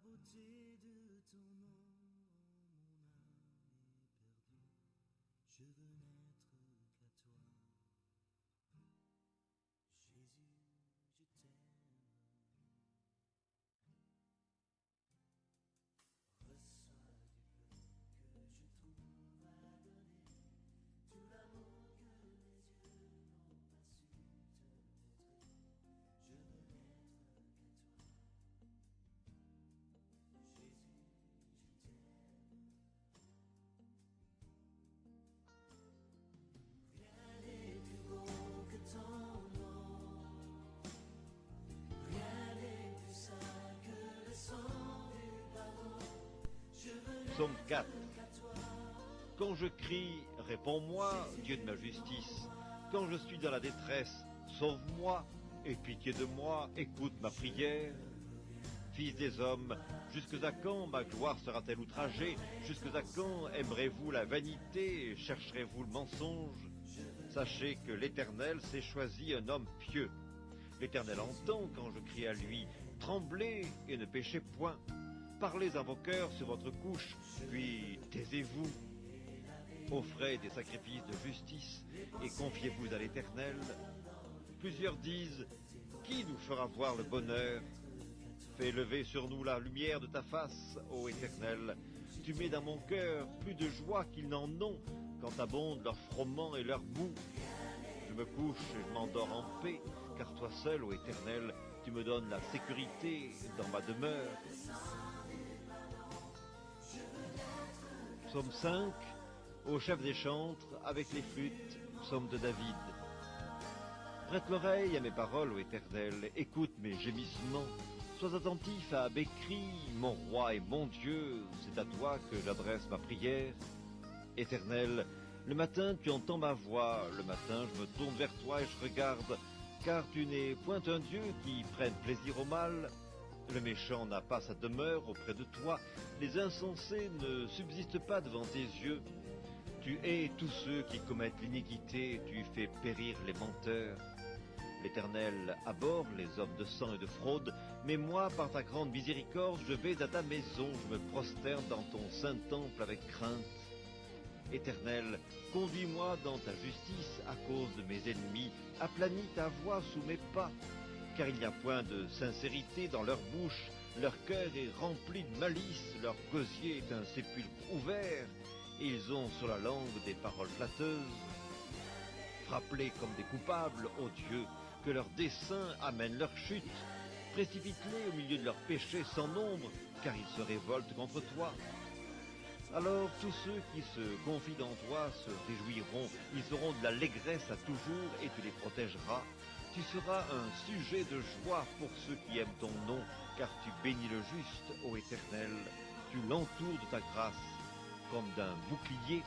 beauté de ton nom, mon âme est perdue. Je veux n'être qu'à toi. Jésus, je t'aime. Reçois du peu que je trouve à donner, tout l'amour que mes yeux n'ont pas su te montrer. Je veux n'être qu'à toi. Jésus, je t'aime. Rien n'est plus beau que ton nom. Rien n'est plus saint que le sang du pardon. Je veux Psaume n'être 4. qu'à toi. Quand je crie, réponds-moi, Dieu de ma justice. Quand je suis dans la détresse, sauve-moi. Aie pitié de moi, écoute ma prière. Fils des hommes, jusque à quand ma gloire sera-t-elle outragée? Jusque à quand aimerez-vous la vanité? Chercherez-vous le mensonge? Sachez que l'Éternel s'est choisi un homme pieux. L'Éternel entend quand je crie à lui. Tremblez et ne péchez point. Parlez à vos cœurs sur votre couche, puis taisez-vous. Offrez des sacrifices de justice et confiez-vous à l'Éternel. Plusieurs disent, qui nous fera voir le bonheur? Fais lever sur nous la lumière de ta face, ô Éternel. Tu mets dans mon cœur plus de joie qu'ils n'en ont quand abondent leurs froment et leurs boue. Je me couche et je m'endors en paix, car toi seul, ô Éternel, tu me donnes la sécurité dans ma demeure. Psaume 5, au chef des chantres, avec les flûtes, psaume de David. Prête l'oreille à mes paroles, ô Éternel, écoute mes gémissements. Sois attentif à mes cris, mon roi et mon Dieu, c'est à toi que j'adresse ma prière. Éternel, le matin tu entends ma voix, le matin je me tourne vers toi et je regarde, car tu n'es point un Dieu qui prenne plaisir au mal. Le méchant n'a pas sa demeure auprès de toi, les insensés ne subsistent pas devant tes yeux. Tu hais tous ceux qui commettent l'iniquité, tu fais périr les menteurs. L'Éternel abhorre les hommes de sang et de fraude, mais moi, par ta grande miséricorde, je vais à ta maison, je me prosterne dans ton saint temple avec crainte. Éternel, conduis-moi dans ta justice à cause de mes ennemis, aplanis ta voie sous mes pas, car il n'y a point de sincérité dans leur bouche, leur cœur est rempli de malice, leur gosier est un sépulcre ouvert, et ils ont sur la langue des paroles flatteuses. Frappe-les comme des coupables, ô Dieu, que leurs desseins amènent leur chute. Précipite-les au milieu de leurs péchés sans nombre, car ils se révoltent contre toi. Alors tous ceux qui se confient en toi se réjouiront, ils auront de l'allégresse à toujours et tu les protégeras. Tu seras un sujet de joie pour ceux qui aiment ton nom, car tu bénis le juste, ô Éternel. Tu l'entoures de ta grâce comme d'un bouclier.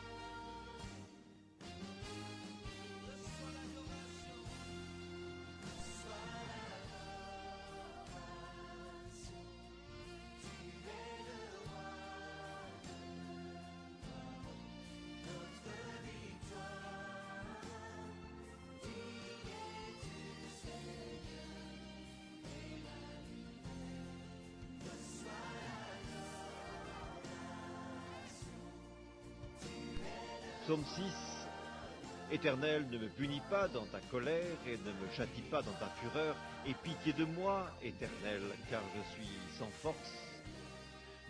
Psaume 6. Éternel, ne me punis pas dans ta colère et ne me châtie pas dans ta fureur. Aie pitié de moi, Éternel, car je suis sans force.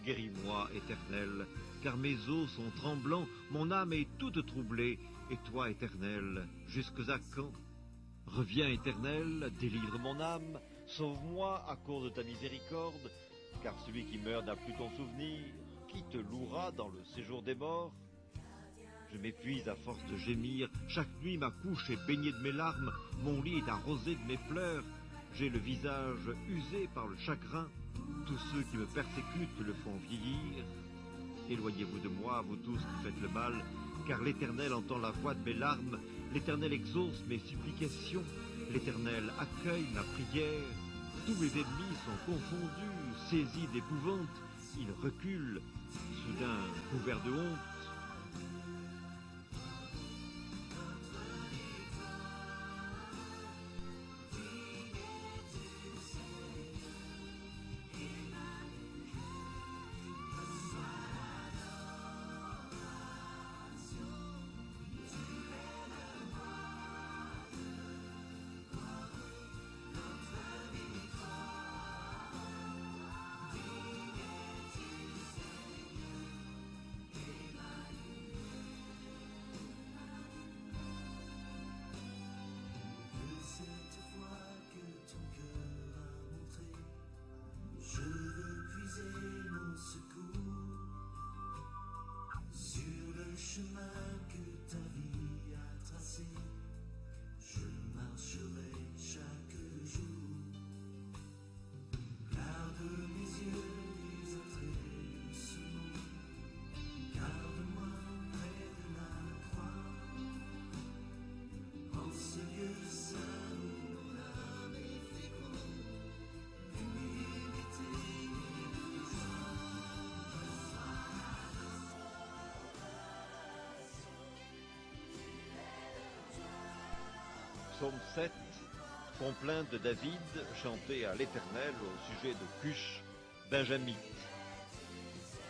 Guéris-moi, Éternel, car mes os sont tremblants, mon âme est toute troublée. Et toi, Éternel, jusque à quand? Reviens, Éternel, délivre mon âme, sauve-moi à cause de ta miséricorde, car celui qui meurt n'a plus ton souvenir. Qui te louera dans le séjour des morts? Je m'épuise à force de gémir, chaque nuit ma couche est baignée de mes larmes, mon lit est arrosé de mes pleurs, j'ai le visage usé par le chagrin, tous ceux qui me persécutent le font vieillir. Éloignez-vous de moi, vous tous qui faites le mal, car l'Éternel entend la voix de mes larmes, l'Éternel exauce mes supplications, l'Éternel accueille ma prière. Tous mes ennemis sont confondus, saisis d'épouvante, ils reculent, soudain couverts de honte. Psaume 7, complainte de David, chantée à l'Éternel au sujet de Cush, benjamite.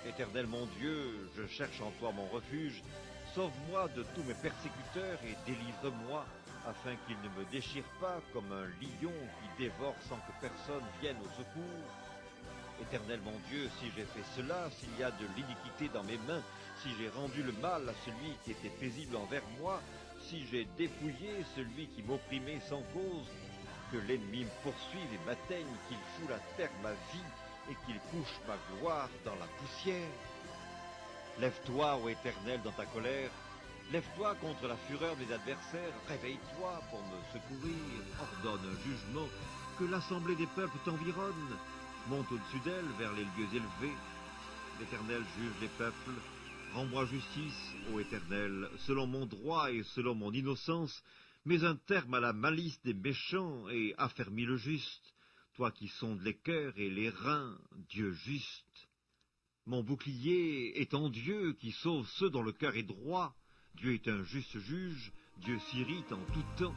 Éternel mon Dieu, je cherche en toi mon refuge, sauve-moi de tous mes persécuteurs et délivre-moi, afin qu'ils ne me déchirent pas comme un lion qui dévore sans que personne vienne au secours. Éternel mon Dieu, si j'ai fait cela, s'il y a de l'iniquité dans mes mains, si j'ai rendu le mal à celui qui était paisible envers moi, si j'ai dépouillé celui qui m'opprimait sans cause, que l'ennemi me poursuive et m'atteigne, qu'il foule à terre ma vie et qu'il couche ma gloire dans la poussière. Lève-toi, ô Éternel, dans ta colère, lève-toi contre la fureur des adversaires, réveille-toi pour me secourir, ordonne un jugement, que l'assemblée des peuples t'environne, monte au-dessus d'elle vers les lieux élevés. L'Éternel juge les peuples, rends-moi justice, ô Éternel, selon mon droit et selon mon innocence, mets un terme à la malice des méchants et affermis le juste, toi qui sondes les cœurs et les reins, Dieu juste. Mon bouclier est en Dieu qui sauve ceux dont le cœur est droit. Dieu est un juste juge, Dieu s'irrite en tout temps.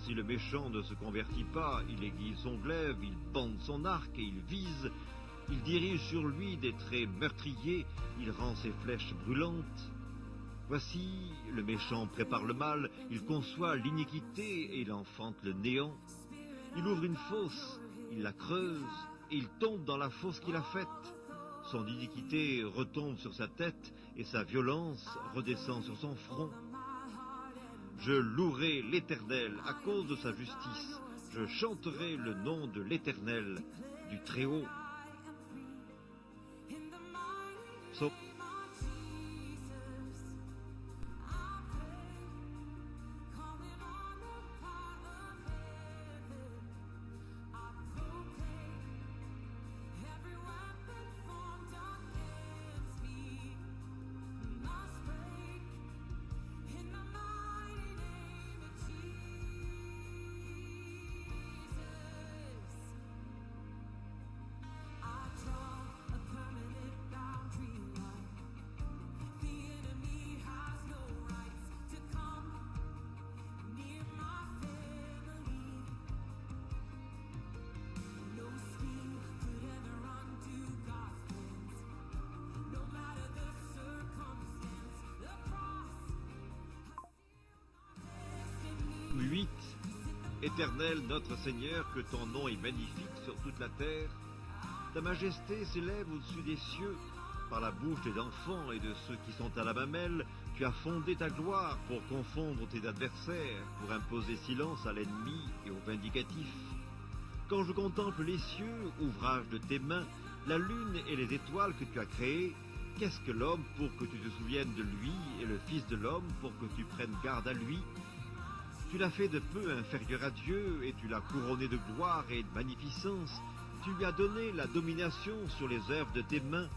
Si le méchant ne se convertit pas, il aiguise son glaive, il bande son arc et il vise. Il dirige sur lui des traits meurtriers, il rend ses flèches brûlantes. Voici, le méchant prépare le mal, il conçoit l'iniquité et il enfante le néant. Il ouvre une fosse, il la creuse, et il tombe dans la fosse qu'il a faite. Son iniquité retombe sur sa tête, et sa violence redescend sur son front. Je louerai l'Éternel à cause de sa justice. Je chanterai le nom de l'Éternel, du Très-Haut. Psaume. Éternel notre Seigneur, que ton nom est magnifique sur toute la terre. Ta majesté s'élève au-dessus des cieux. Par la bouche des enfants et de ceux qui sont à la mamelle, tu as fondé ta gloire pour confondre tes adversaires, pour imposer silence à l'ennemi et au vindicatif. Quand je contemple les cieux, ouvrage de tes mains, la lune et les étoiles que tu as créées, qu'est-ce que l'homme pour que tu te souviennes de lui, et le Fils de l'homme pour que tu prennes garde à lui? Tu l'as fait de peu inférieur à Dieu, et tu l'as couronné de gloire et de magnificence. Tu lui as donné la domination sur les œuvres de tes mains.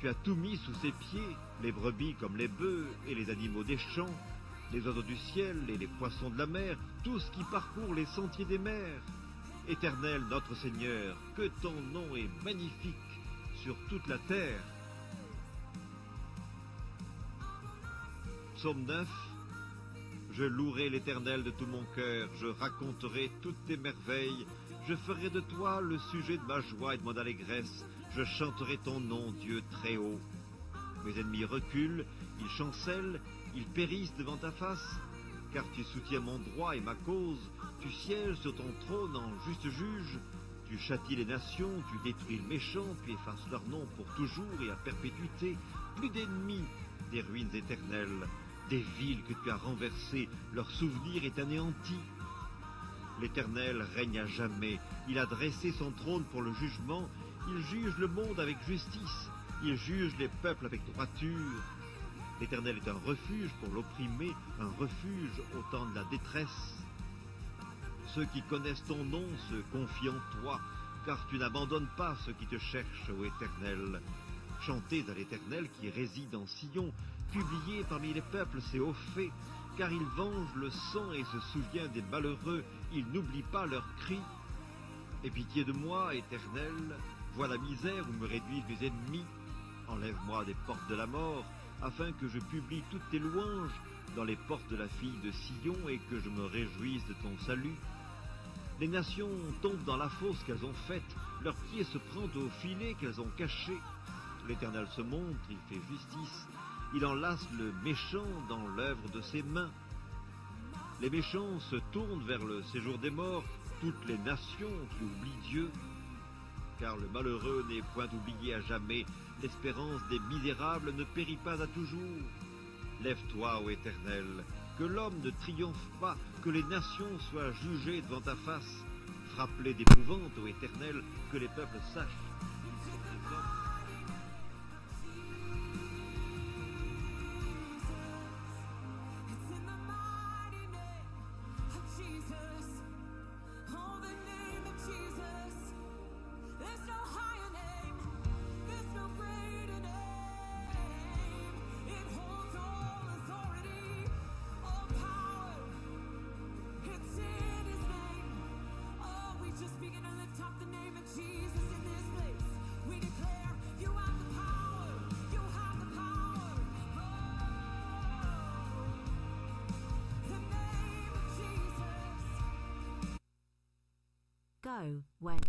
Tu as tout mis sous ses pieds, les brebis comme les bœufs et les animaux des champs, les oiseaux du ciel et les poissons de la mer, tout ce qui parcourt les sentiers des mers. Éternel notre Seigneur, que ton nom est magnifique sur toute la terre. Psaume 9. Je louerai l'Éternel de tout mon cœur, je raconterai toutes tes merveilles, je ferai de toi le sujet de ma joie et de mon allégresse, je chanterai ton nom, Dieu très haut. Mes ennemis reculent, ils chancellent, ils périssent devant ta face, car tu soutiens mon droit et ma cause, tu sièges sur ton trône en juste juge, tu châties les nations, tu détruis le méchant, tu effaces leur nom pour toujours et à perpétuité, plus d'ennemis, des ruines éternelles. Des villes que tu as renversées, leur souvenir est anéanti. L'Éternel règne à jamais, il a dressé son trône pour le jugement, il juge le monde avec justice, il juge les peuples avec droiture. L'Éternel est un refuge pour l'opprimé, un refuge au temps de la détresse. Ceux qui connaissent ton nom se confient en toi, car tu n'abandonnes pas ceux qui te cherchent, ô Éternel. Chantez à l'Éternel qui réside en Sion, publiez parmi les peuples ses hauts faits, car il venge le sang et se souvient des malheureux, il n'oublie pas leurs cris. Aie pitié de moi, Éternel, vois la misère où me réduisent mes ennemis. Enlève-moi des portes de la mort, afin que je publie toutes tes louanges, dans les portes de la fille de Sion et que je me réjouisse de ton salut. Les nations tombent dans la fosse qu'elles ont faite, leurs pieds se prennent au filet qu'elles ont caché. L'Éternel se montre, il fait justice, il enlace le méchant dans l'œuvre de ses mains. Les méchants se tournent vers le séjour des morts, toutes les nations qui oublient Dieu. Car le malheureux n'est point oublié à jamais, l'espérance des misérables ne périt pas à toujours. Lève-toi, ô Éternel, que l'homme ne triomphe pas, que les nations soient jugées devant ta face. Frappe-les d'épouvante, ô Éternel, que les peuples sachent qu'ils sont des hommes. Go, went.